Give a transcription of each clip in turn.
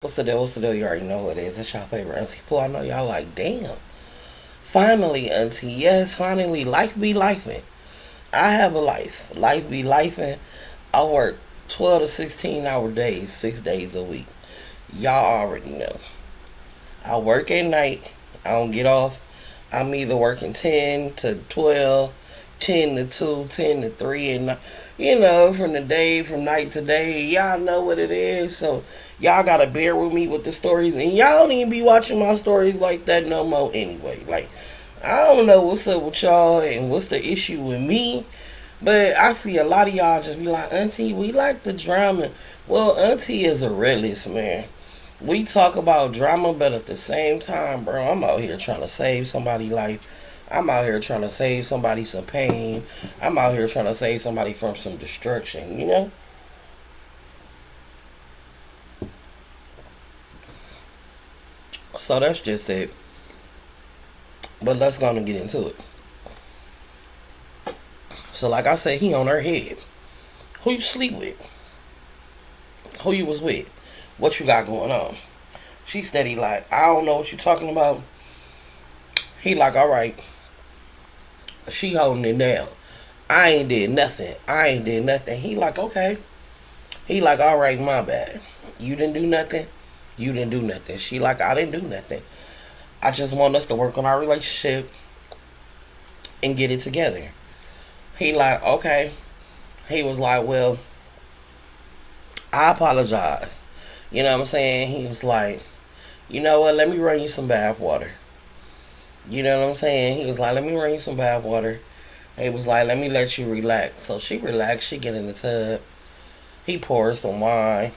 What's the deal? What's the deal? You already know what it is. It's your favorite Auntie Pooh. I know y'all like, damn. Finally, Auntie. Yes, finally. Life be lifing. I have a life. Life be lifing. I work 12 to 16-hour days, 6 days a week. Y'all already know. I work at night. I don't get off. I'm either working 10 to 12, 10 to 2, 10 to 3, and from the day, from night to day, y'all know what it is. So y'all gotta bear with me with the stories, and y'all don't even be watching my stories like that no more anyway. Like, I don't know what's up with y'all and what's the issue with me, but I see a lot of y'all just be like, Auntie, we like the drama. Well, Auntie is a realist, man. We talk about drama, but at the same time, bro, I'm out here trying to save somebody's life. I'm out here trying to save somebody some pain. I'm out here trying to save somebody from some destruction. So that's just it. But let's go on and get into it. So like I said, he on her head. Who you sleep with? Who you was with? What you got going on? She steady like, I don't know what you talking about. He like, all right, she holding it down. I ain't did nothing. I ain't did nothing. He like, okay. He like, all right, my bad. You didn't do nothing. You didn't do nothing. She like, I didn't do nothing. I just want us to work on our relationship and get it together. He like, okay. He was like, well, I apologize. You know what I'm saying? He was like, you know what? Let me run you some bath water. You know what I'm saying? He was like, let me run you some bath water. He was like, let me let you relax. So she relaxed. She get in the tub. He pours some wine.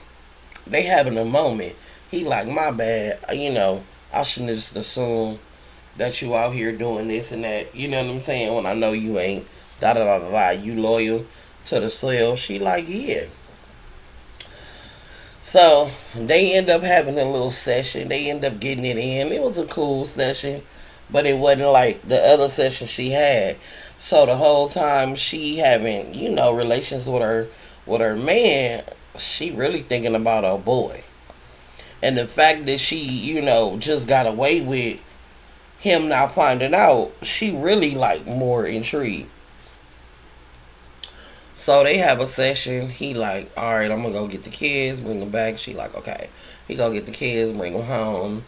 They having a moment. He like, my bad. I shouldn't have just assumed that you out here doing this and that. You know what I'm saying? When I know you ain't. Da da da da da. You loyal to the soil. She like, yeah. So they end up having a little session. They end up getting it in. It was a cool session, but it wasn't like the other session she had. So the whole time she having relations with her man, she really thinking about her boy, and the fact that she just got away with him not finding out, she really like more intrigued. So they have a session. He like, all right, I'm gonna go get the kids, bring them back. She like, okay. He go get the kids, bring them home.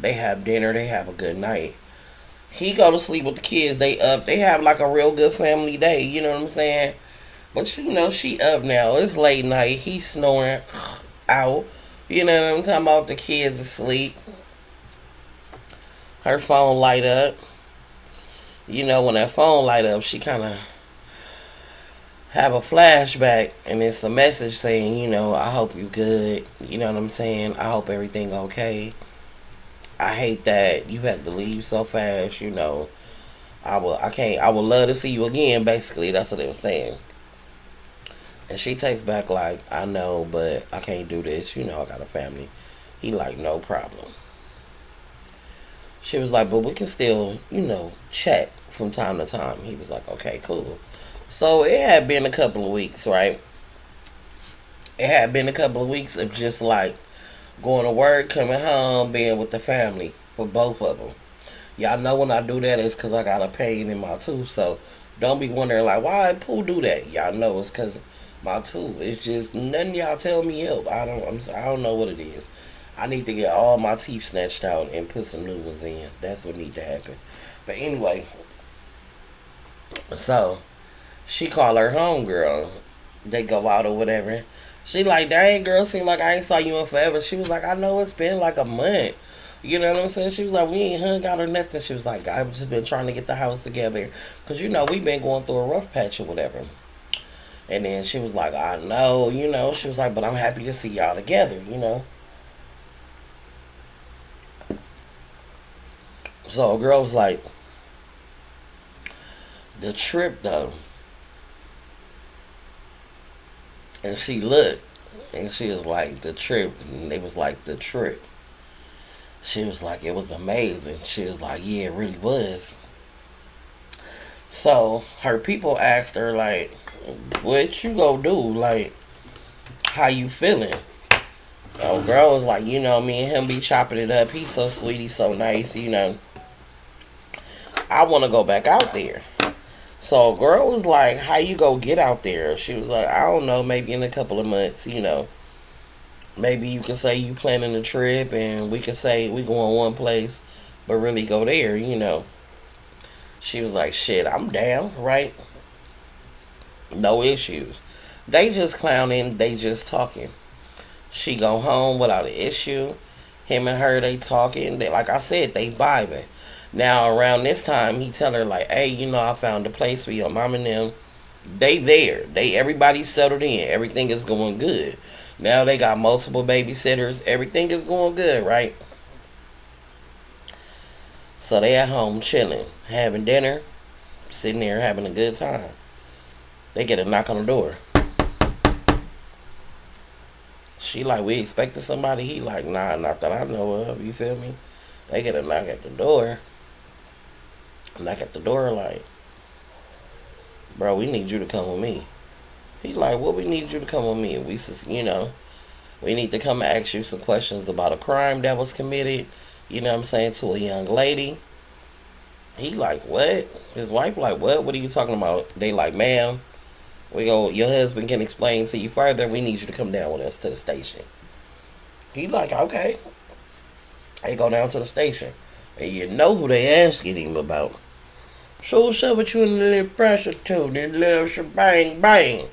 They have dinner. They have a good night. He go to sleep with the kids. They up. They have like a real good family day. You know what I'm saying? But she up now. It's late night. He's snoring out. You know what I'm talking about? The kids asleep. Her phone light up. When that phone light up, she kind of have a flashback, and it's a message saying, I hope you good. You know what I'm saying? I hope everything okay. I hate that you had to leave so fast. I would love to see you again. Basically, that's what they were saying. And she takes back like, I know, but I can't do this. I got a family. He like, no problem. She was like, but we can still, chat from time to time. He was like, okay, cool. So it had been a couple of weeks, right? It had been a couple of weeks of just like going to work, coming home, being with the family for both of them. Y'all know when I do that, it's because I got a pain in my tooth. So don't be wondering like, why Pooh do that? Y'all know it's because my tooth. It's just nothing y'all tell me help. I don't know what it is. I need to get all my teeth snatched out and put some new ones in. That's what need to happen. But anyway, so she call her homegirl. They go out or whatever. She like, dang girl, seem like I ain't saw you in forever. She was like, I know it's been like a month. You know what I'm saying? She was like, we ain't hung out or nothing. She was like, I've just been trying to get the house together. Because, we been going through a rough patch or whatever. And then she was like, I know, She was like, but I'm happy to see y'all together. So a girl was like, the trip though. And she looked. And she was like, the trip. And it was like, the trip. She was like, it was amazing. She was like, yeah, it really was. So her people asked her, like, what you gonna do? Like, how you feeling? Oh, girl was like, me and him be chopping it up. He's so sweet, he's so nice. I want to go back out there. So girl was like, how you go get out there? She was like, I don't know, maybe in a couple of months. Maybe you can say you planning a trip and we can say we going one place, but really go there. She was like, shit, I'm down, right? No issues. They just clowning, they just talking. She go home without an issue. Him and her, they talking. Like I said, they vibing. Now around this time, he tell her like, "Hey, I found a place for your mom and them. They there. Everybody settled in. Everything is going good. Now they got multiple babysitters. Everything is going good, right? So they at home chilling, having dinner, sitting there having a good time. They get a knock on the door. She like, we expected somebody. He like, nah, not that I know of. You feel me? They get a knock at the door. Knock at the door like, bro, we need you to come with me. He like, well, we need you to come with me. We need to come ask you some questions about a crime that was committed, what I'm saying, to a young lady. He like, what? His wife like, what? What are you talking about? They like, ma'am, your husband can explain to you further. We need you to come down with us to the station. He like, okay. They go down to the station. And you know who they asking him about. So what's up with you and the little prostitute, that little shebang bang?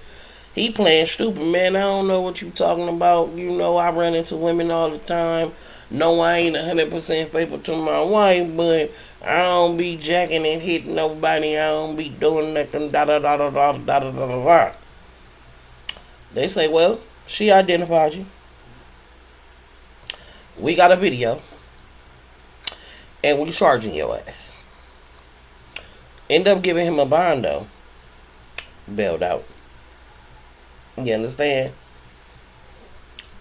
He playing stupid, man. I don't know what you talking about. I run into women all the time. No, I ain't 100% faithful to my wife, but I don't be jacking and hitting nobody. I don't be doing nothing. Da da da da da da da da da. They say, well, she identified you. We got a video, and we charging your ass. End up giving him a bond though. Bailed out. You understand?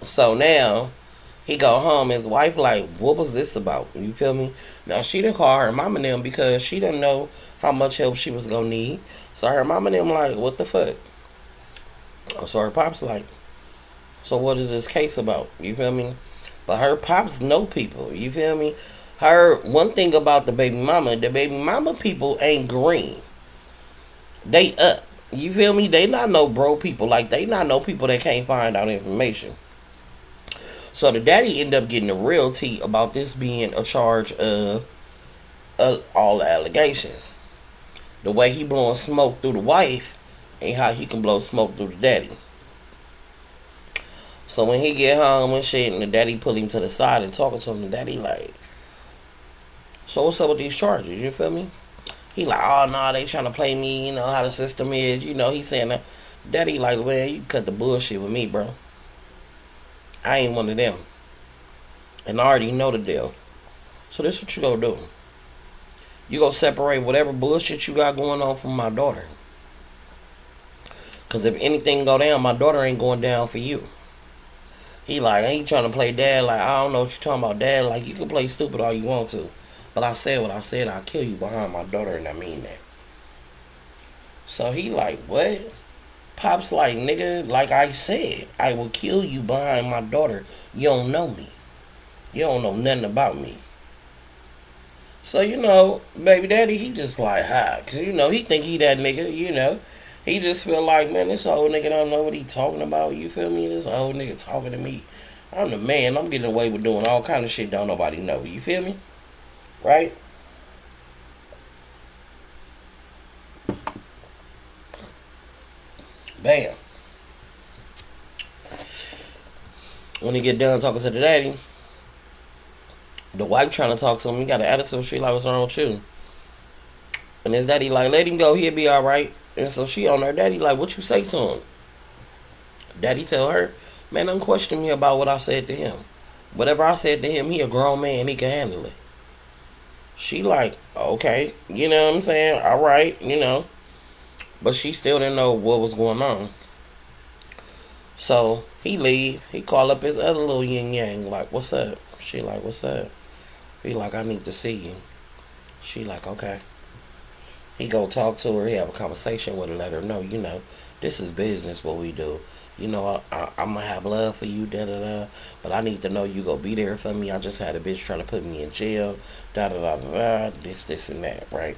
So now he go home. His wife like, what was this about? You feel me? Now she didn't call her mom and them because she didn't know how much help she was gonna need. So her mom and them like, what the fuck? So her pops like, so what is this case about? You feel me? But her pops know people. You feel me? One thing about the baby mama people ain't green. They up. You feel me? They not no bro people. Like, they not no people that can't find out information. So the daddy ended up getting the real tea about this being a charge of all the allegations. The way he blowing smoke through the wife ain't how he can blow smoke through the daddy. So when he get home and shit, and the daddy pull him to the side and talking to him, the daddy like, so what's up with these charges? You feel me? He like, oh no, they trying to play me. You know how the system is. He saying that. Daddy like, man, you cut the bullshit with me, bro. I ain't one of them, and I already know the deal. So this what you gonna do? You gonna separate whatever bullshit you got going on from my daughter. Cause if anything go down, my daughter ain't going down for you. He like, I ain't trying to play dad. Like, I don't know what you talking about, dad. Like, you can play stupid all you want to. But I said what I said. I'll kill you behind my daughter, and I mean that. So he like, what? Pop's like, nigga, like I said, I will kill you behind my daughter. You don't know me. You don't know nothing about me. So, baby daddy, he just like, ha. Because, he think he that nigga, He just feel like, man, this old nigga don't know what he talking about. You feel me? This old nigga talking to me. I'm the man. I'm getting away with doing all kind of shit don't nobody know. You feel me? Right? Bam. When he get done talking to the daddy, the wife trying to talk to him. He got an attitude. She like, what's wrong with you? And his daddy like, let him go. He'll be all right. And so she on her daddy like, what you say to him? Daddy tell her, man, don't question me about what I said to him. Whatever I said to him, he a grown man. He can handle it. She like, okay. You know what I'm saying? All right, But she still didn't know what was going on. So he leave. He call up his other little yin yang like, what's up? She like, what's up? He like, I need to see you. She like, okay. He go talk to her. He have a conversation with her. Let her know, this is business what we do. You know, I'm gonna have love for you, da da da. But I need to know you gonna be there for me. I just had a bitch trying to put me in jail, da da da da da. This, and that, right?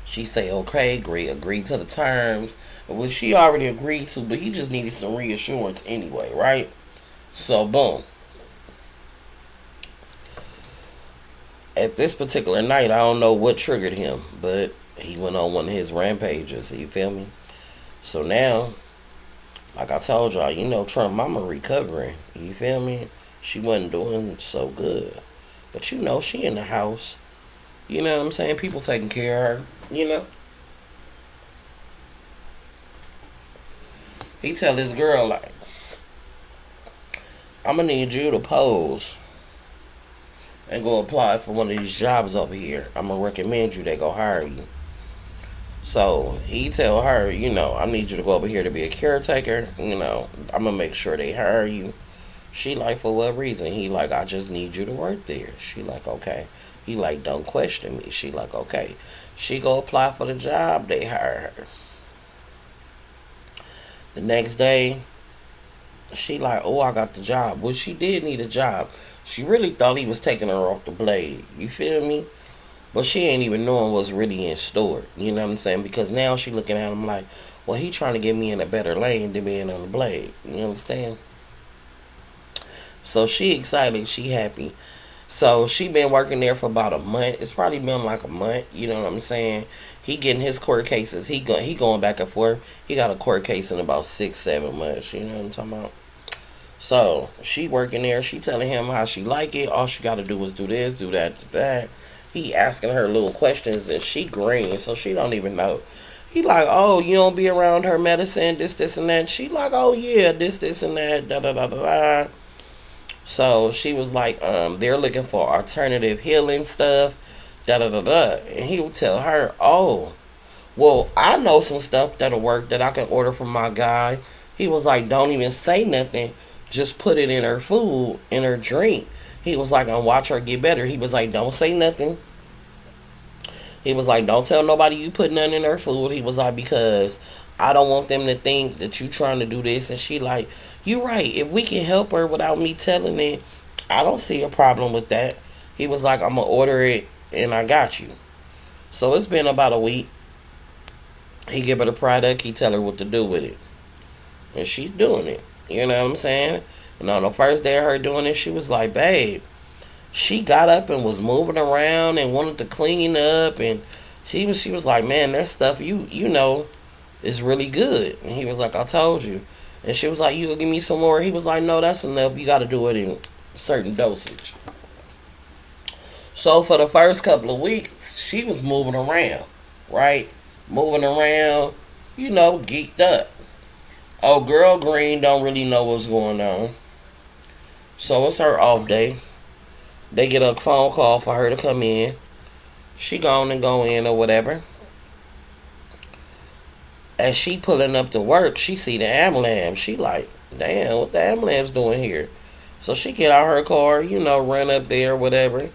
She say, okay, agree to the terms, which she already agreed to, but he just needed some reassurance anyway, right? So, boom. At this particular night, I don't know what triggered him, but he went on one of his rampages. You feel me? So now, like I told y'all, you know, Trump mama recovering. You feel me? She wasn't doing so good. But you know, she in the house. You know what I'm saying? People taking care of her. You know? He tell this girl, like, I'm gonna need you to pose and go apply for one of these jobs over here. I'm gonna recommend you. They go hire you. So he tell her, you know, I need you to go over here to be a caretaker. You know, I'm gonna make sure they hire you. She like, for what reason? He like, I just need you to work there. She like, okay. He like, don't question me. She like, okay. She go apply for the job. They hire her. The next day, she like, oh, I got the job. Well, she did need a job. She really thought he was taking her off the blade. You feel me? But she ain't even knowing what's really in store. You know what I'm saying? Because now she looking at him like, well, he trying to get me in a better lane than being on the blade. You understand? So she excited. She happy. So she been working there for about a month. It's probably been like a month. You know what I'm saying? He getting his court cases. He going back and forth. He got a court case in about 6-7 months. You know what I'm talking about? So she working there. She telling him how she like it. All she got to do is do this, do that, do that. He asking her little questions and she green, so she don't even know. He like, oh, you don't be around her medicine, this, and that. She like, oh yeah, this, and that, da da da da da. So she was like, they're looking for alternative healing stuff, da da da da. And he would tell her, oh, well, I know some stuff that'll work that I can order from my guy. He was like, don't even say nothing. Just put it in her food, in her drink. He was like, and watch her get better. He was like, don't say nothing. He was like, don't tell nobody you put nothing in her food. He was like, because I don't want them to think that you trying to do this. And she like, you right. If we can help her without me telling it, I don't see a problem with that. He was like, I'm going to order it and I got you. So it's been about a week. He give her the product. He tell her what to do with it. And she's doing it. You know what I'm saying? And on the first day of her doing it, she was like, babe, she got up and was moving around and wanted to clean up, and she was like, man, that stuff you know is really good. And he was like, I told you. And she was like, you gonna give me some more? He was like, no, that's enough. You got to do it in certain dosage. So for the first couple of weeks, she was moving around, right? Moving around, you know, geeked up. Oh, girl Green don't really know what's going on. So it's her off day. They get a phone call for her to come in. She gone and go in or whatever. As she pulling up to work, she see the ambulance. She like, damn, what the ambulance doing here? So she get out her car, you know, run up there, whatever.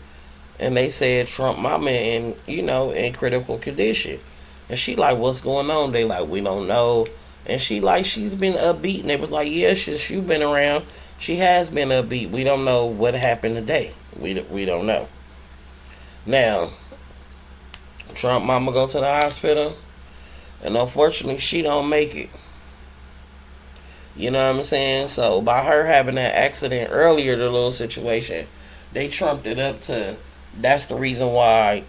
And they said Trump mama in critical condition. And she like, what's going on? They like, we don't know. And she like, she's been upbeat. And they was like, yeah, she's been around. She has been upbeat. We don't know what happened today. We don't know. Now, Trump mama go to the hospital. And unfortunately, she don't make it. You know what I'm saying? So by her having that accident earlier, the little situation, they trumped it up to that's the reason why,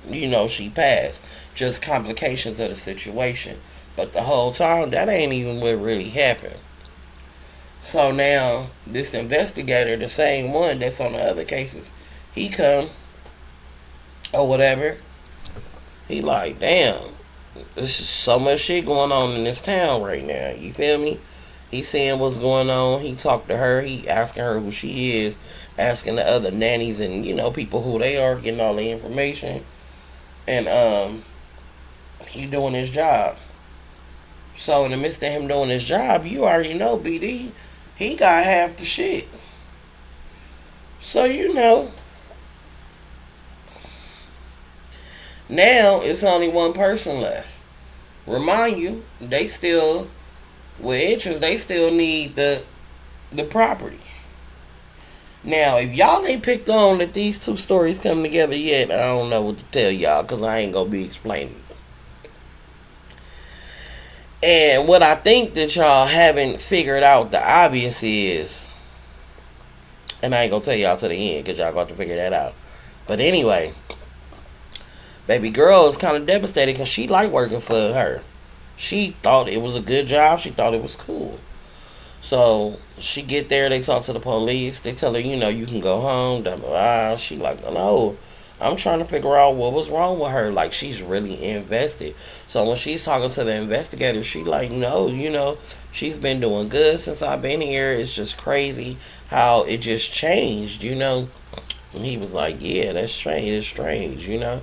she passed. Just complications of the situation. But the whole time, that ain't even what really happened. So now, this investigator, the same one that's on the other cases, he come, or whatever, he like, damn, there's so much shit going on in this town right now. You feel me? He seeing what's going on. He talked to her. He asking her who she is, asking the other nannies and, people who they are, getting all the information. And he doing his job. So in the midst of him doing his job, you already know, BD, he got half the shit. So now it's only one person left. Remind you, they still With interest, they still need the property. Now, if y'all ain't picked on that these two stories come together yet, I don't know what to tell y'all because I ain't gonna be explaining. And what I think that y'all haven't figured out the obvious is, and I ain't gonna tell y'all to the end because y'all got to figure that out. But anyway, baby girl is kind of devastated because she liked working for her. She thought it was a good job. She thought it was cool. So she get there. They talk to the police. They tell her, you can go home. Blah, blah, blah. She like, no. I'm trying to figure out what was wrong with her. Like, she's really invested. So when she's talking to the investigator, she like, no, she's been doing good since I've been here. It's just crazy how it just changed. And he was like, yeah, that's strange. It's strange. And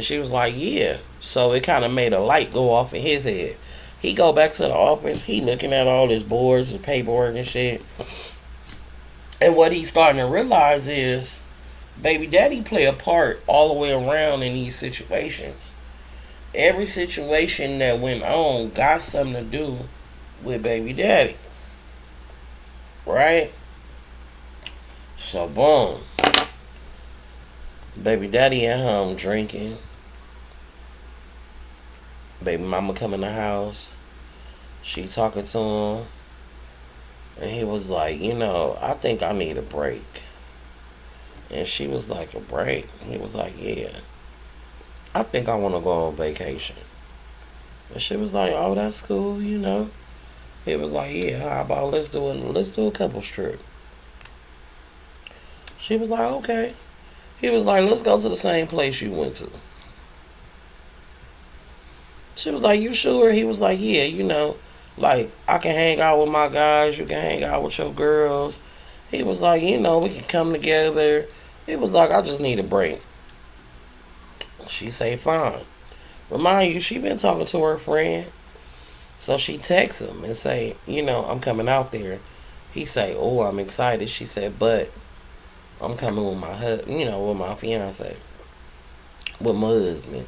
she was like, yeah. So it kind of made a light go off in his head. He go back to the office. He looking at all his boards and paperwork and shit. And what he's starting to realize is, baby daddy play a part all the way around in these situations. Every situation that went on got something to do with baby daddy. Right? So boom. Baby daddy at home drinking. Baby mama come in the house. She talking to him. And he was like, I think I need a break. And she was like, a break? He was like, yeah. I think I want to go on vacation. And she was like, oh, that's cool, He was like, yeah, how about let's do a couples trip. She was like, okay. He was like, let's go to the same place you went to. She was like, you sure? He was like, yeah, like, I can hang out with my guys, you can hang out with your girls. He was like, we can come together. He was like, I just need a break. She say, fine. Remind you, she been talking to her friend. So she texts him and say, I'm coming out there. He say, oh, I'm excited. She said, but I'm coming with my with my fiance. With my husband.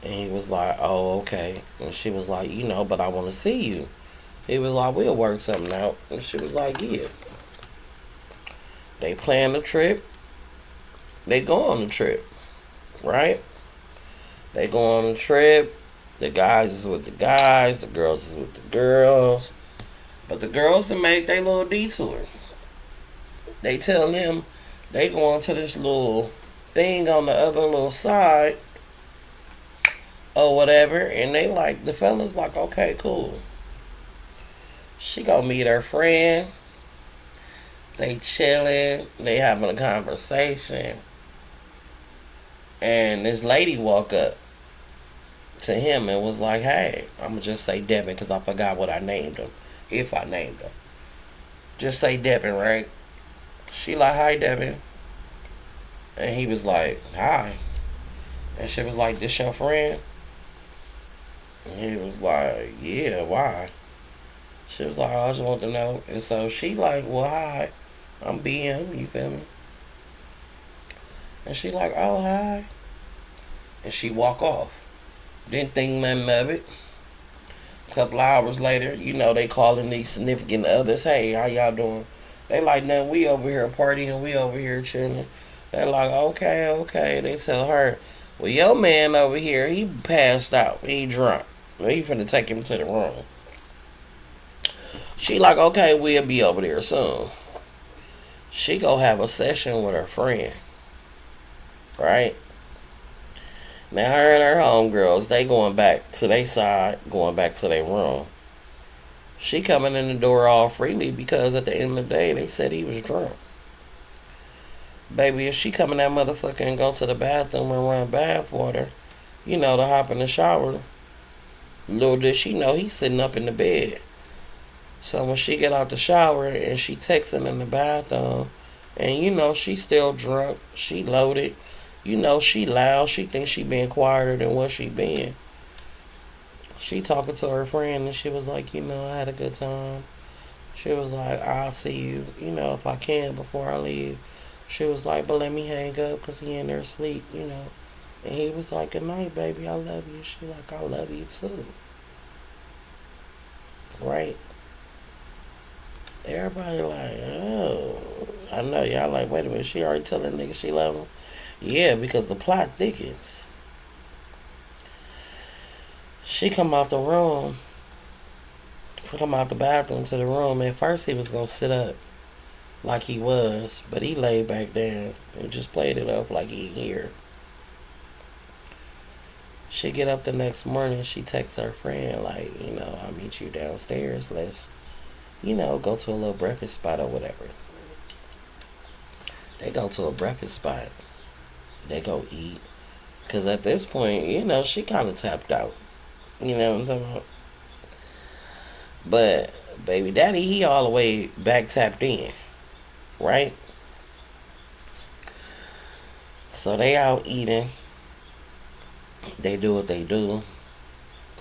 And he was like, oh, okay. And she was like, but I want to see you. He was like, we'll work something out. And she was like, yeah. They plan the trip. They go on the trip. Right? They go on the trip. The guys is with the guys. The girls is with the girls. But the girls that make their little detour. They tell them they going to this little thing on the other little side. Or whatever. And they like, the fellas like, okay, cool. She gonna meet her friend. They chilling. They having a conversation. And this lady walk up to him and was like, hey, I'm going to just say Devin because I forgot what I named him. If I named him. Just say Devin, right? She like, hi, Devin. And he was like, hi. And she was like, this your friend? And he was like, yeah, why? She was like, I just want to know. And so she like, well, hi. I'm BM, you feel me? And she like, oh, hi. And she walk off. Didn't think nothing of it. A couple hours later, they calling these significant others. Hey, how y'all doing? They like, nothing. We over here partying. We over here chilling. They're like, okay. They tell her, well, your man over here, he passed out. He drunk. We finna take him to the room. She like, okay, we'll be over there soon. She go have a session with her friend. Right? Now her and her homegirls, they going back to their side, going back to their room. She coming in the door all freely because at the end of the day, they said he was drunk. Baby, if she come in that motherfucker and go to the bathroom and run bath water, to hop in the shower, little did she know he's sitting up in the bed. So when she get out the shower and she texting in the bathroom, and she still drunk, she loaded, she loud, she thinks she being quieter than what she been. She talking to her friend and she was like, I had a good time. She was like, I'll see you, if I can before I leave. She was like, but let me hang up because he in there asleep, And he was like, good night, baby, I love you. She like, I love you too. Right? Everybody like, oh, I know y'all like, wait a minute, she already telling nigga she love him. Yeah, because the plot thickens. She come out the room, come out the bathroom to the room. At first he was gonna sit up like he was, but he laid back down and just played it up like he here. She get up the next morning, she texts her friend like, I'll meet you downstairs. Let's, go to a little breakfast spot or whatever. They go to a breakfast spot. They go eat. Because at this point, she kind of tapped out. You know what I'm talking about? But baby daddy, he all the way back tapped in. Right? So they out eating. They do what they do.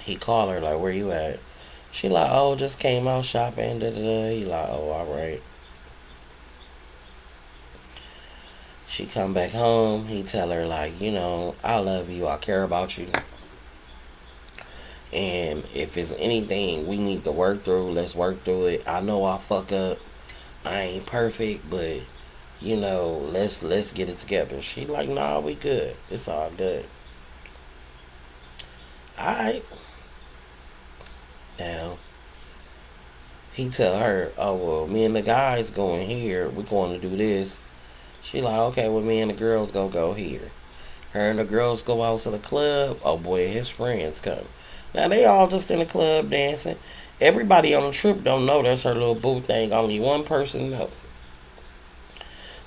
He called her like, where you at? She like, oh, just came out shopping. Da, da, da. He like, oh, alright. She come back home. He tell her like, I love you. I care about you. And if it's anything we need to work through, let's work through it. I know I fuck up. I ain't perfect, but let's get it together. She like, nah, we good. It's all good. Alright. Now he tell her, oh well, me and the guys going here. We're going to do this. She like, okay, well me and the girls go here. Her and the girls go out to the club. Oh boy, his friends come. Now they all just in the club dancing. Everybody on the trip don't know that's her little boo thing. Only one person knows.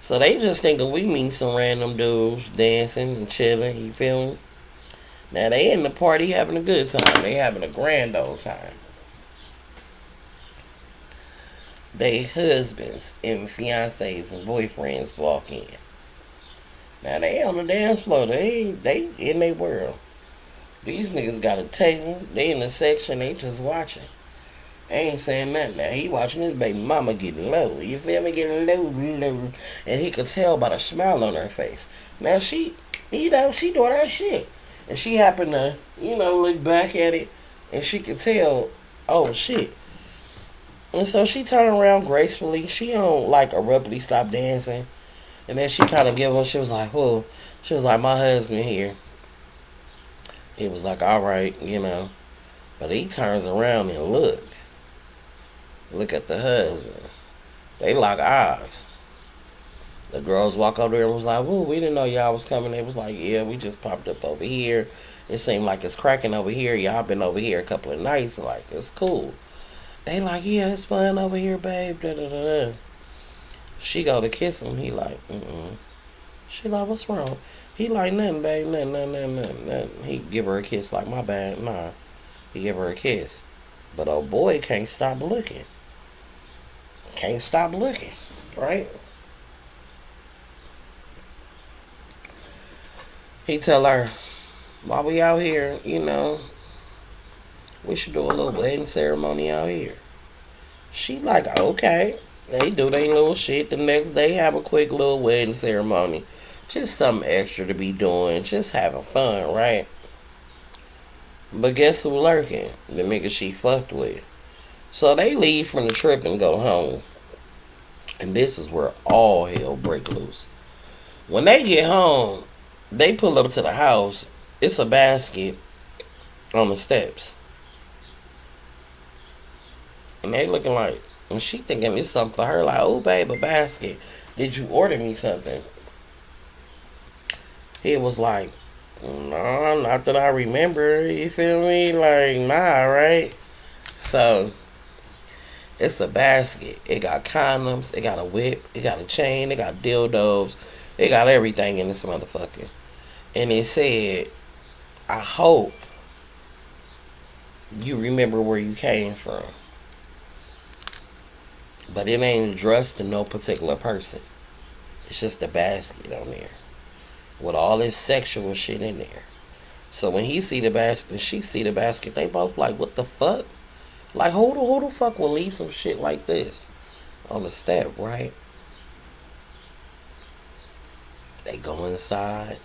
So they just thinking we meet some random dudes dancing and chilling. You feel me? Now they in the party having a good time. They having a grand old time. They husbands and fiancés and boyfriends walk in. Now they on the dance floor. They in their world. These niggas got a table. They in the section. They just watching. They ain't saying nothing. Now he watching his baby mama getting low. You feel me? Getting low. And he could tell by the smile on her face. Now she doing her shit. And she happened to, look back at it. And she could tell, oh shit. And so she turned around gracefully. She don't like abruptly stop dancing. And then she kind of gave him, she was like, whoa. She was like, my husband here. He was like, all right, But he turns around and look at the husband. They lock eyes. The girls walk over there and was like, whoa, we didn't know y'all was coming. They was like, yeah, we just popped up over here. It seemed like it's cracking over here. Y'all been over here a couple of nights. Like, it's cool. They like, yeah, it's fun over here, babe. Da, da, da, da. She go to kiss him. He like, mm-mm. She like, what's wrong? He like, nothing, babe. Nothing. He give her a kiss like, my bad. Nah. He give her a kiss. But old boy can't stop looking. Right? He tell her, while we out here, we should do a little wedding ceremony out here. She like, okay. They do their little shit. The next day, have a quick little wedding ceremony. Just something extra to be doing. Just having fun, right? But guess who lurking? The nigga she fucked with. So they leave from the trip and go home. And this is where all hell break loose. When they get home, they pull up to the house. It's a basket on the steps. And they looking like, and she thinking it's something for her. Like, oh, babe, a basket. Did you order me something? He was like, no, not that I remember. You feel me? Like, nah, right? So, it's a basket. It got condoms. It got a whip. It got a chain. It got dildos. It got everything in this motherfucker. And it said, I hope you remember where you came from. But it ain't addressed to no particular person. It's just a basket on there. With all this sexual shit in there. So when he see the basket and she see the basket, they both like, what the fuck? Like, who the fuck will leave some shit like this on the step, right? They go inside.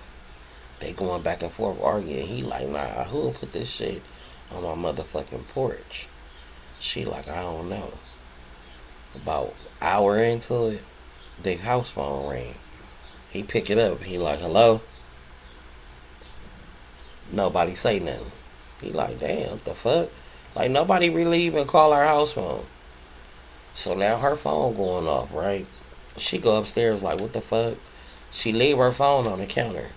They going back and forth arguing. He like, nah, who'll put this shit on my motherfucking porch? She like, I don't know. About hour into it, the house phone rang. He pick it up. He like, hello? Nobody say nothing. He like, damn, what the fuck? Like, nobody really even call our house phone. So now her phone going off, right? She go upstairs like, what the fuck? She leave her phone on the counter.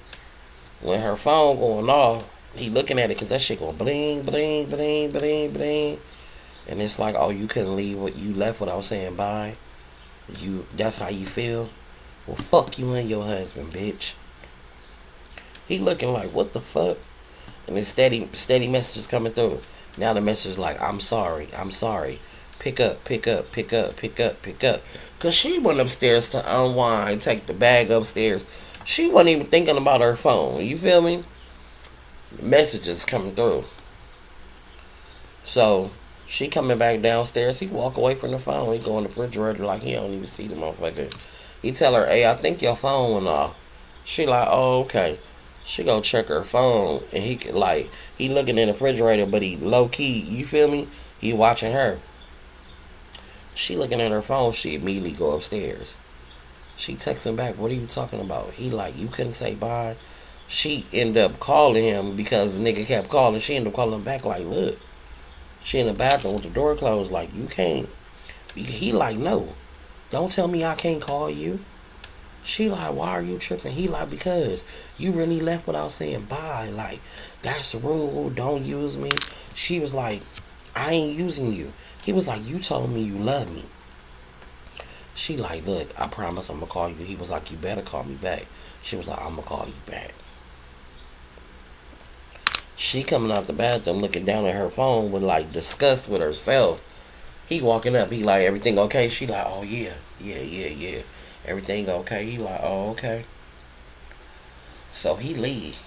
When her phone going off, he looking at it because that shit going bling, bling, bling, bling, bling. And it's like, oh, you couldn't leave what you left without saying bye. That's how you feel? Well, fuck you and your husband, bitch. He looking like, what the fuck? And then steady messages coming through. Now the message is like, I'm sorry, I'm sorry. Pick up, pick up, pick up, pick up, pick up. Because she went upstairs to unwind, take the bag upstairs. She wasn't even thinking about her phone. You feel me? Messages coming through. So, she coming back downstairs. He walk away from the phone. He go in the refrigerator like he don't even see the motherfucker. He tell her, hey, I think your phone went off. She like, oh, okay. She go check her phone. And he looking in the refrigerator, but he low key, you feel me? He watching her. She looking at her phone. She immediately go upstairs. She texts him back, what are you talking about? He like, you couldn't say bye. She ended up calling him because the nigga kept calling. She ended up calling him back like, look. She in the bathroom with the door closed like, you can't. He like, no. Don't tell me I can't call you. She like, why are you tripping? He like, because you really left without saying bye. Like, that's the rule. Don't use me. She was like, I ain't using you. He was like, you told me you love me. She like, look, I promise I'm going to call you. He was like, you better call me back. She was like, I'm going to call you back. She coming out the bathroom looking down at her phone with like disgust with herself. He walking up. He like, everything okay? She like, oh yeah. Yeah. Everything okay? He like, oh okay. So he leave.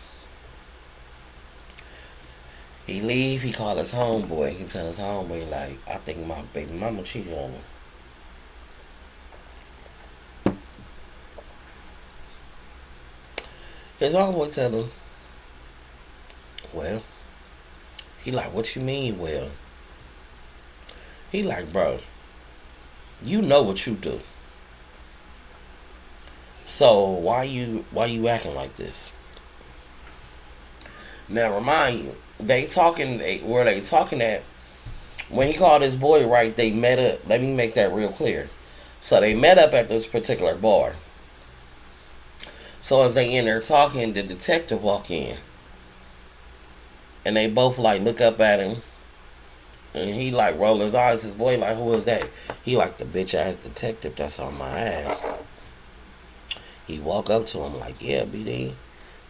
He call his homeboy. He tell his homeboy like, I think my baby mama cheated on him. His homeboy tell him, well, he like, what you mean, well? He like, bro, you know what you do. So why you acting like this? Now remind you, they talking at when he called his boy, right? They met up. Let me make that real clear. So they met up at this particular bar. So as they in there talking, the detective walk in. And they both like look up at him. And he like roll his eyes. His boy like, who is that? He like, the bitch ass detective that's on my ass. He walk up to him like, yeah, BD,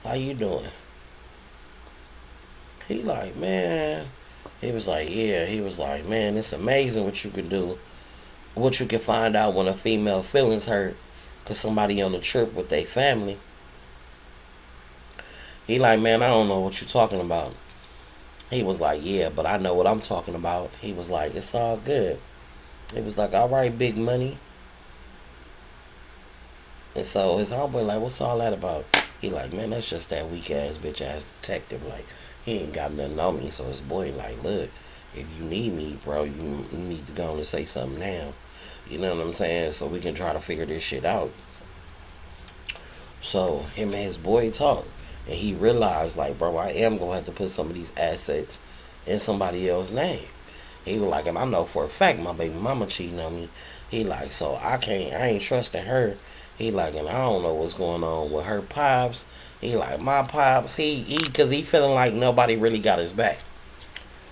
how you doing? He like, man. He was like, yeah. He was like, man, it's amazing what you can do. What you can find out when a female feelings hurt because somebody on the trip with their family. He like, man, I don't know what you're talking about. He was like, yeah, but I know what I'm talking about. He was like, it's all good. He was like, all right, big money. And so his homeboy like, what's all that about? He like, man, that's just that weak ass bitch ass detective. Like, he ain't got nothing on me. So his boy like, look, if you need me, bro, you need to go on and say something now. You know what I'm saying? So we can try to figure this shit out. So him and his boy talk. And he realized, like, bro, I am going to have to put some of these assets in somebody else's name. He was like, and I know for a fact my baby mama cheating on me. He like, so I ain't trusting her. He like, and I don't know what's going on with her pops. He like, my pops, cause he feeling like nobody really got his back.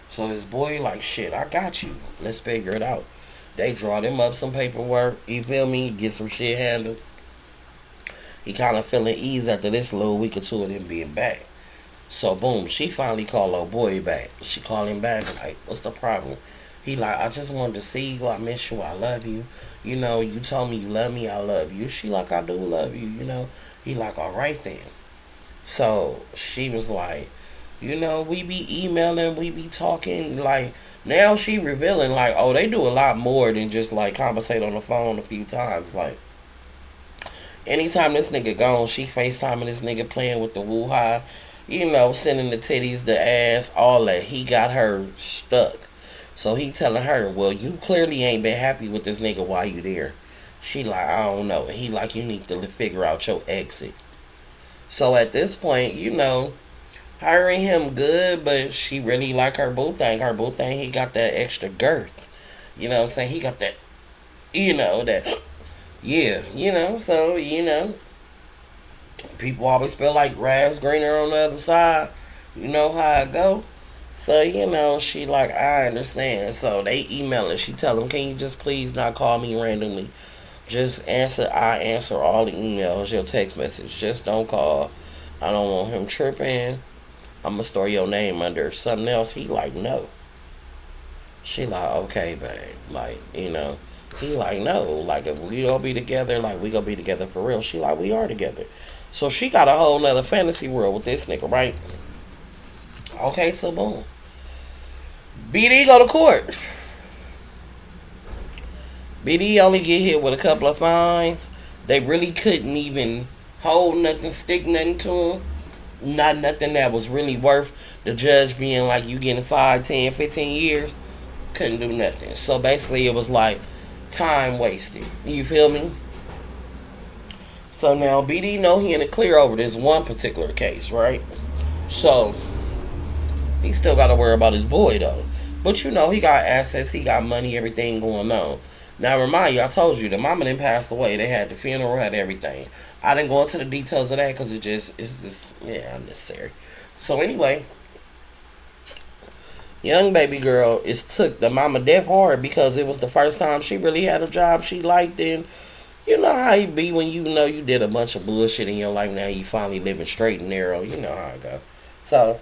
So his boy like, shit, I got you. Let's figure it out. They draw them up some paperwork. You feel me? Get some shit handled. He kind of feeling ease after this little week or two of them being back. So boom, she finally called her boy back. She called him back like, what's the problem? He like, I just wanted to see you. I miss you. I love you. You know, you told me you love me. I love you. She like, I do love you. You know. He like, all right then. So she was like, you know, we be emailing, we be talking. Like now she revealing like, oh, they do a lot more than just like conversate on the phone a few times. Like anytime this nigga gone, she FaceTiming this nigga playing with the woo-ha. You know, sending the titties, the ass, all that. He got her stuck. So he telling her, well, you clearly ain't been happy with this nigga while you there. She like, I don't know. He like, you need to figure out your exit. So at this point, her and him good, but she really like her boo thing. Her boo thing, he got that extra girth. You know what I'm saying? He got that, that, yeah, so, people always feel like grass greener on the other side. You know how it go. So, she like, I understand. So they email her. She tell them, can you just please not call me randomly? Just I answer all the emails, your text message. Just don't call. I don't want him tripping. I'm gonna store your name under something else. He like, no. She like, okay, babe. Like, he like, no. Like, if we gonna be together, like, we gonna be together for real. She like, we are together. So she got a whole nother fantasy world with this nigga, right? Okay, so boom. BD go to court. BD only get hit with a couple of fines. They really couldn't even hold nothing, stick nothing to him. Not nothing that was really worth the judge being like, you getting 5, 10, 15 years. Couldn't do nothing. So basically it was like time wasted. You feel me? So now BD know he in the clear over this one particular case, right? So he still got to worry about his boy though. But he got assets, he got money, everything going on. Now remind you, I told you the mama didn't passed away. They had the funeral, had everything. I didn't go into the details of that because it's just unnecessary. So anyway, young baby girl is took the mama death hard because it was the first time she really had a job she liked, and you know how you be when you did a bunch of bullshit in your life. Now you finally living straight and narrow. You know how it go. So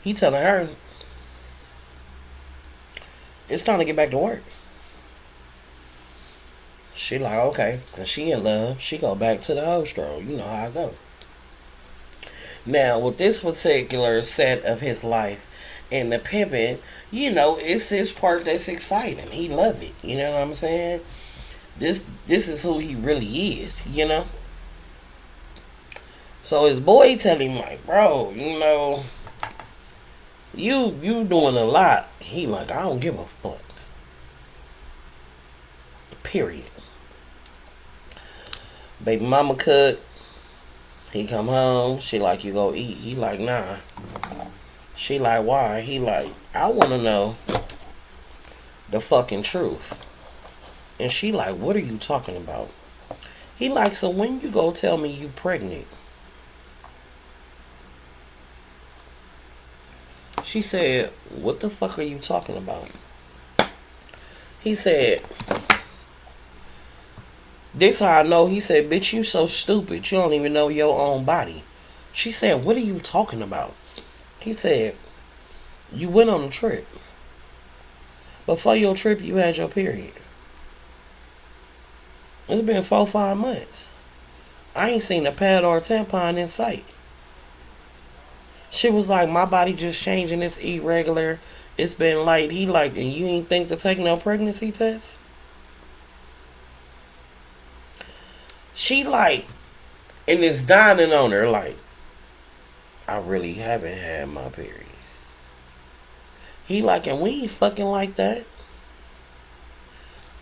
he telling her it's time to get back to work. She like, okay, because she in love. She go back to the old stroll. You know how I go. Now, with this particular set of his life and the pimping, it's his part that's exciting. He love it. You know what I'm saying? This is who he really is, So his boy tell him like, bro, you doing a lot. He like, I don't give a fuck. Period. Baby mama cook. He come home. She like, you go eat. He like, nah. She like, why? He like, I want to know the fucking truth. And she like, what are you talking about? He like, so when you go tell me you pregnant? She said, what the fuck are you talking about? He said, this how I know. He said, bitch, you so stupid. You don't even know your own body. She said, what are you talking about? He said, you went on a trip. Before your trip, you had your period. It's been 4-5 months. I ain't seen a pad or a tampon in sight. She was like, my body just changing. It's irregular. It's been light. He like, and you ain't think to take no pregnancy test? She like, and it's dawning on her like, I really haven't had my period. He like, and we ain't fucking like that.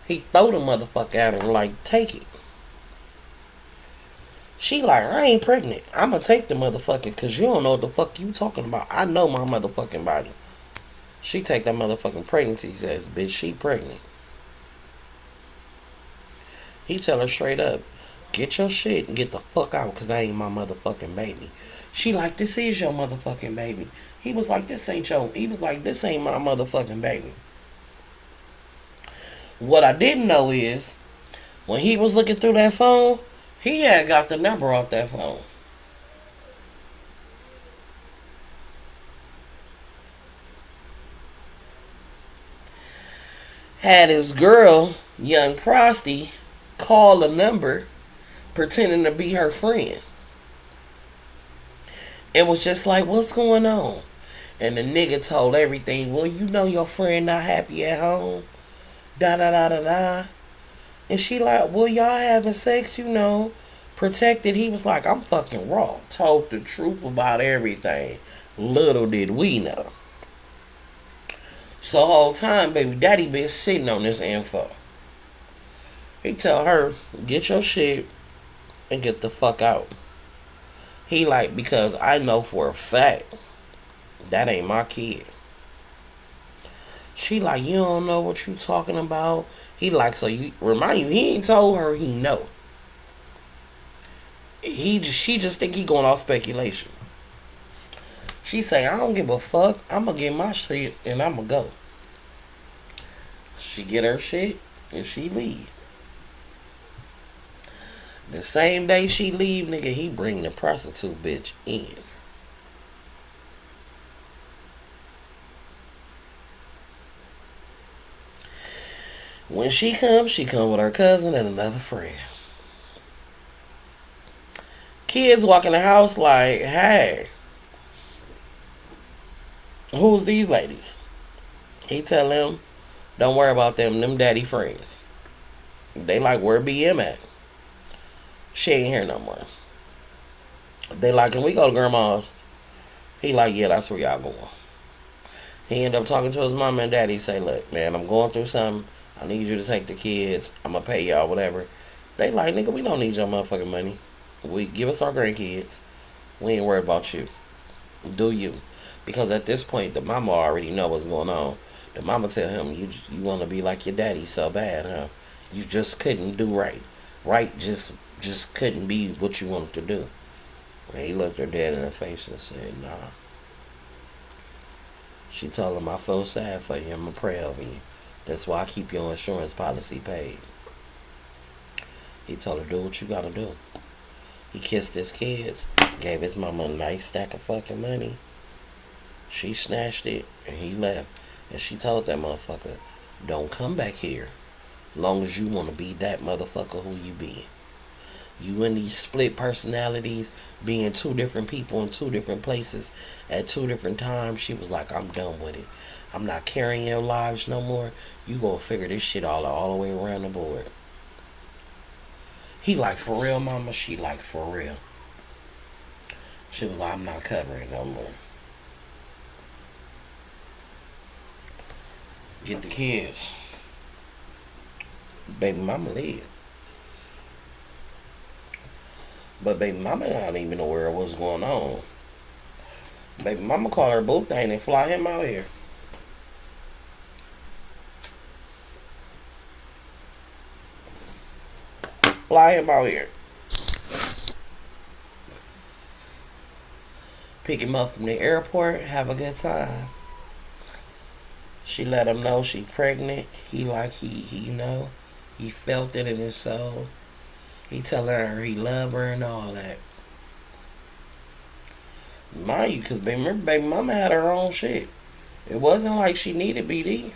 He throw the motherfucker at her like, take it. She like, I ain't pregnant. I'ma take the motherfucker because you don't know what the fuck you talking about. I know my motherfucking body. She take that motherfucking pregnancy test, bitch. She pregnant. He tell her straight up, get your shit and get the fuck out because that ain't my motherfucking baby. She like, this is your motherfucking baby. He was like, this ain't my motherfucking baby. What I didn't know is, when he was looking through that phone, he had got the number off that phone. Had his girl, young Prosty, call a number pretending to be her friend. It was just like, what's going on? And the nigga told everything. Well, you know your friend not happy at home. Da da da da da. And she like, well, y'all having sex, Protected, he was like, I'm fucking raw. Told the truth about everything. Little did we know. So the whole time, baby daddy been sitting on this info. He tell her, get your shit and get the fuck out. He like, because I know for a fact that ain't my kid. She like, you don't know what you talking about. He like, so you remind you, he ain't told her he know. She just think he going off speculation. She say, I don't give a fuck. I'ma get my shit and I'ma go. She get her shit and she leave. The same day she leave, nigga, he bring the prostitute bitch in. When she come with her cousin and another friend. Kids walk in the house like, hey, who's these ladies? He tell them, don't worry about them daddy friends. They like, where BM at? She ain't here no more. They like, can we go to grandma's? He like, yeah, that's where y'all going. He end up talking to his mama and daddy. Say, look, man, I'm going through something. I need you to take the kids. I'm going to pay y'all, whatever. They like, nigga, we don't need your motherfucking money. We give us our grandkids. We ain't worried about you. Do you? Because at this point, the mama already know what's going on. The mama tell him, you want to be like your daddy so bad, huh? You just couldn't do right. Right just couldn't be what you wanted to do. And he looked her dead in the face and said, nah. She told him, I feel sad for you. I'm going to pray over you. That's why I keep your insurance policy paid. He told her, do what you got to do. He kissed his kids, gave his mama a nice stack of fucking money. She snatched it, and he left. And she told that motherfucker, don't come back here. Long as you want to be that motherfucker who you be. You and these split personalities, being two different people in two different places at two different times. She was like, I'm done with it. I'm not carrying your lives no more. You gonna figure this shit all the way around the board. He like, for real, mama? She like, for real. She was like, I'm not covering no more. Get the kids. Baby mama leave. But baby mama not even aware of what's going on. Baby mama call her boo thing and fly him out here. Fly him out here. Pick him up from the airport. Have a good time. She let him know she pregnant. He like, he know. He felt it in his soul. He telling her he love her and all that. Mind you, because remember, baby mama had her own shit. It wasn't like she needed BD.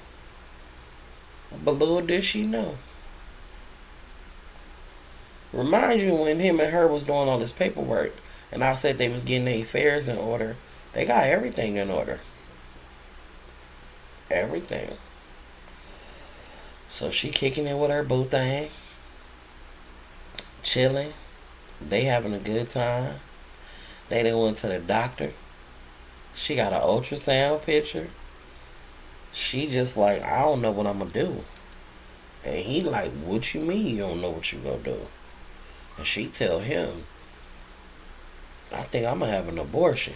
But little did she know. Remind you when him and her was doing all this paperwork, and I said they was getting their affairs in order. They got everything in order. Everything. So she kicking it with her boo thing. Chilling. They having a good time. They done went to the doctor. She got an ultrasound picture. She just like, I don't know what I'm gonna do. And he like, what you mean you don't know what you gonna do? And she tell him, I think I'm gonna have an abortion.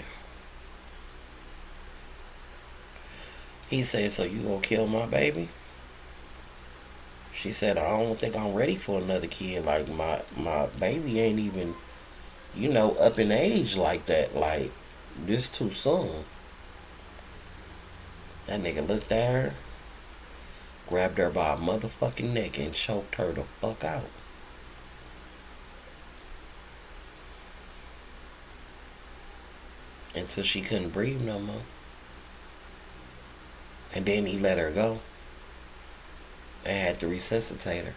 He said, so you gonna kill my baby? She said, I don't think I'm ready for another kid. Like, my baby ain't even, up in age like that. Like, this too soon. That nigga looked at her, grabbed her by a motherfucking neck and choked her the fuck out. Until she couldn't breathe no more. And then he let her go. And had to resuscitate her.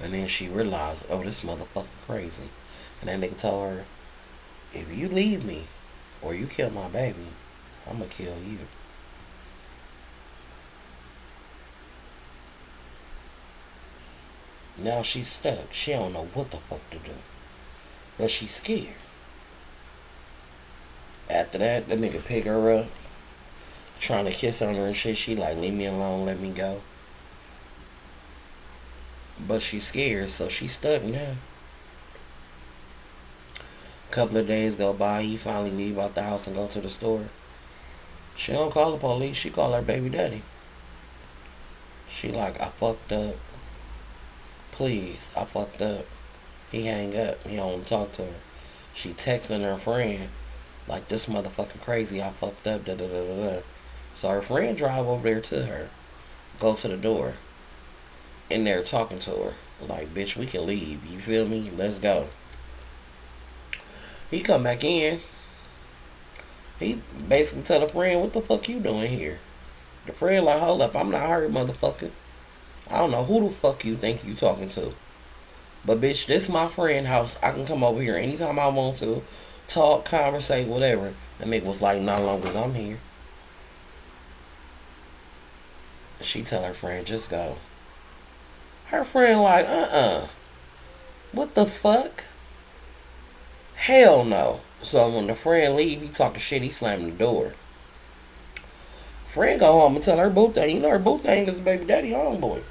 And then she realized, oh, this motherfucker crazy. And that nigga told her, if you leave me or you kill my baby, I'm gonna kill you. Now she's stuck. She don't know what the fuck to do. But she's scared. After that, the nigga pick her up, trying to kiss on her and shit. She like, leave me alone, let me go. But she's scared, so she's stuck now. Couple of days go by, he finally leave out the house and go to the store. She don't call the police, she call her baby daddy. She like, I fucked up. Please, I fucked up. He hang up, he don't talk to her. She texting her friend, like, this motherfucker crazy, I fucked up, da da da da da. So her friend drive over there to her, go to the door, in there talking to her. Like, bitch, we can leave, you feel me? Let's go. He come back in. He basically tell the friend, what the fuck you doing here? The friend like, hold up, I'm not hurt, motherfucker. I don't know who the fuck you think you talking to. But bitch, this my friend house. I can come over here anytime I want to. Talk, conversate, whatever. And Mick was like, not long as I'm here. She tell her friend, just go. Her friend like, what the fuck? Hell no. So when the friend leave, he talking shit, he slammed the door. Friend go home and tell her boo thing. You know her boo thing is the baby daddy homeboy.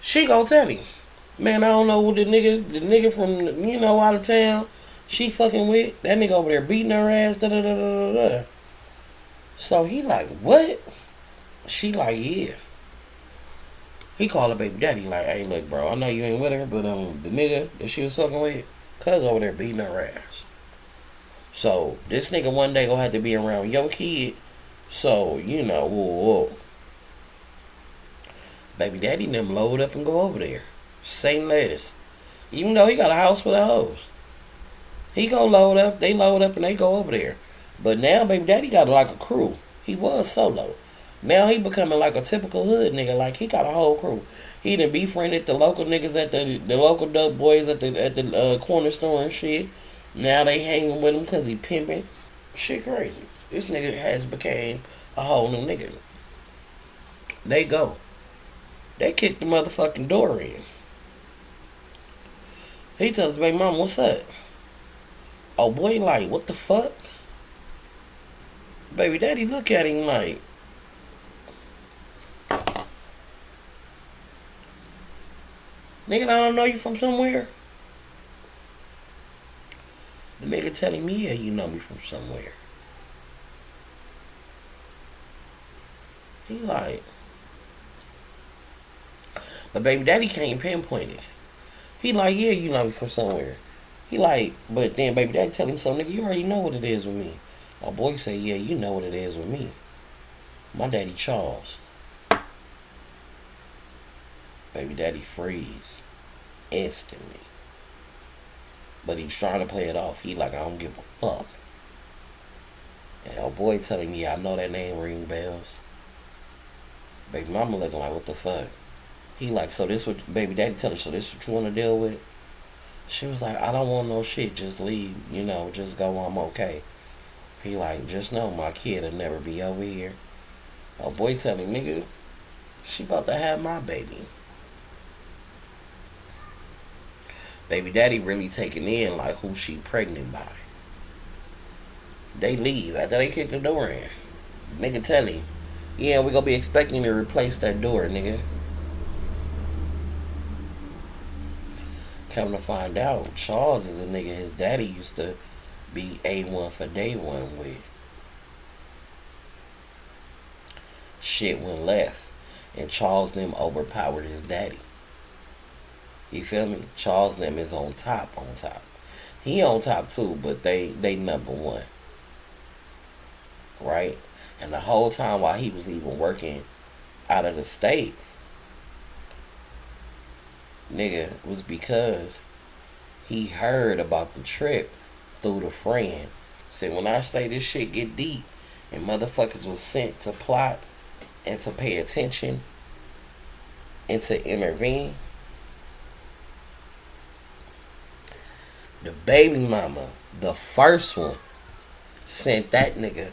She gonna tell him. Man, I don't know what the nigga from, out of town she fucking with. That nigga over there beating her ass, da da da da da. So he like, what? She like, yeah. He called her baby daddy like, hey, look, bro, I know you ain't with her, but the nigga that she was fucking with, cuz over there beating her ass. So this nigga one day gonna have to be around your kid. So, whoa. Baby daddy and them load up and go over there. Same less. Even though he got a house full of hoes. He go load up, they load up and they go over there. But now baby daddy got like a crew. He was solo. Now he becoming like a typical hood nigga. Like he got a whole crew. He done befriended the local niggas at the local dope boys at the corner store and shit. Now they hanging with him because he pimping. Shit crazy. This nigga has became a whole new nigga. They go. They kick the motherfucking door in. He tells his baby mama, what's up? Oh boy, like, what the fuck? Baby daddy look at him like, nigga, I don't know you from somewhere. The nigga telling me, yeah, you know me from somewhere. He like, but baby daddy can't pinpoint it. He like, yeah, you know me from somewhere. He like, but then baby daddy tell him, so nigga, you already know what it is with me. My boy say, yeah, you know what it is with me. My daddy Charles. Baby daddy freeze. Instantly. But he's trying to play it off. He like, I don't give a fuck. And our boy telling me, I know that name ring bells. Baby mama looking like, what the fuck? He like, so this what baby daddy tell her, so this what you want to deal with? She was like, I don't want no shit, just leave, just go, I'm okay. He like, just know my kid will never be over here. Oh boy tell me, nigga, she about to have my baby. Baby daddy really taking in like who she pregnant by. They leave after they kick the door in. Nigga tell him, yeah, we gonna be expecting to replace that door, nigga. Come to find out, Charles is a nigga his daddy used to be A1 for day one with. Shit went left, and Charles them overpowered his daddy. You feel me? Charles them is on top. He on top too, but they number one. Right? And the whole time while he was even working out of the state, nigga, was because he heard about the trip through the friend. See, when I say this shit get deep and motherfuckers was sent to plot and to pay attention and to intervene, the baby mama, the first one, sent that nigga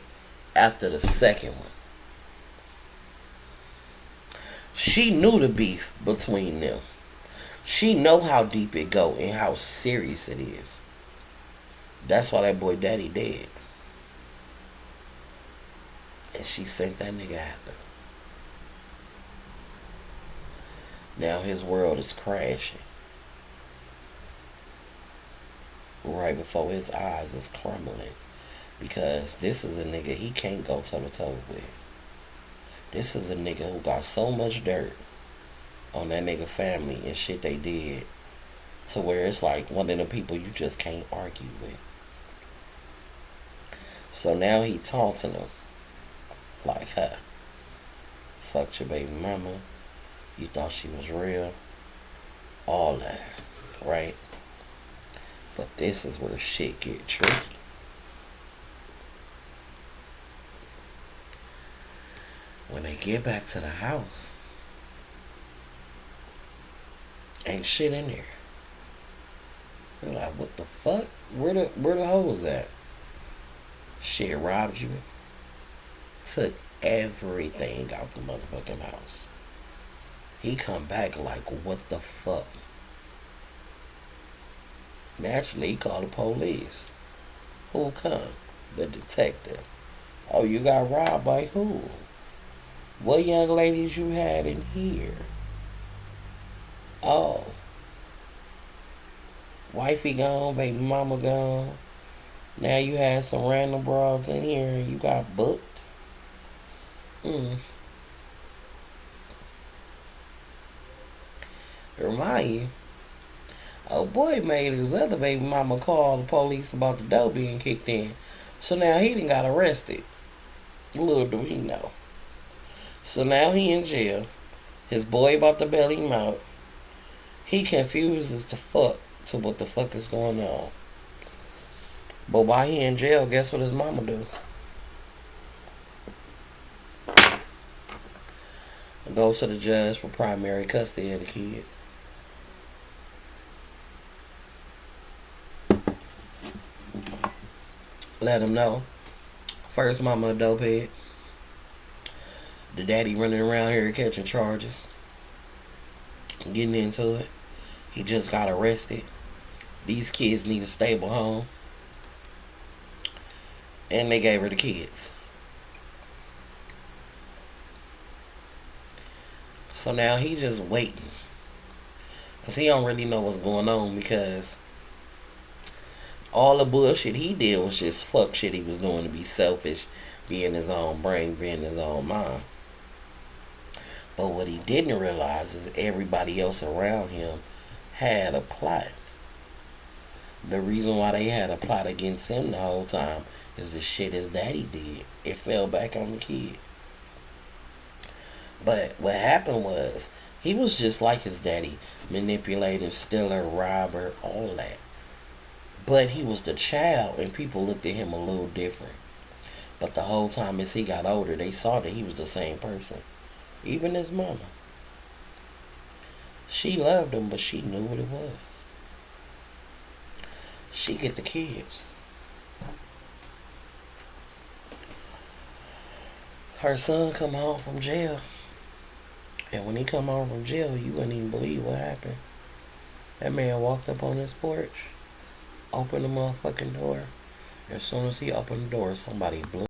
after the second one. She knew the beef between them. She know how deep it go and how serious it is. That's why that boy daddy dead. And she sent that nigga after. Now his world is crashing. Right before his eyes is crumbling. Because this is a nigga he can't go toe to toe with. This is a nigga who got so much dirt on that nigga family and shit they did to where it's like one of the people you just can't argue with. So now he taunting them like, huh, fucked your baby mama, you thought she was real, all that, right? But this is where shit get tricky. When they get back to the house, ain't shit in there. They're like, what the fuck? Where the hoes at? Shit robbed you. Took everything out the motherfucking house. He come back like, what the fuck? Naturally, he called the police. Who come? The detective. Oh, you got robbed by who? What young ladies you had in here? Oh. Wifey gone, baby mama gone. Now you had some random broads in here and you got booked. Remind you, oh boy made his other baby mama call the police about the dough being kicked in. So now he done got arrested. Little do he know. So now he in jail. His boy about to bail him out. He confuses the fuck to what the fuck is going on. But while he in jail, guess what his mama do? Go to the judge for primary custody of the kids. Let him know. First mama a dopehead. The daddy running around here catching charges. Getting into it. He just got arrested. These kids need a stable home. And they gave her the kids. So now he just waiting. Because he don't really know what's going on because all the bullshit he did was just fuck shit he was doing to be selfish, be in his own brain, be in his own mind. But what he didn't realize is everybody else around him had a plot. The reason why they had a plot against him the whole time is the shit his daddy did. It fell back on the kid. But what happened was, he was just like his daddy. Manipulator, stealer, robber, all that. But he was the child and people looked at him a little different. But the whole time as he got older, they saw that he was the same person. Even his mama. She loved him, but she knew what it was. She get the kids. Her son come home from jail. And when he come home from jail, you wouldn't even believe what happened. That man walked up on his porch, opened the motherfucking door. As soon as he opened the door, somebody blew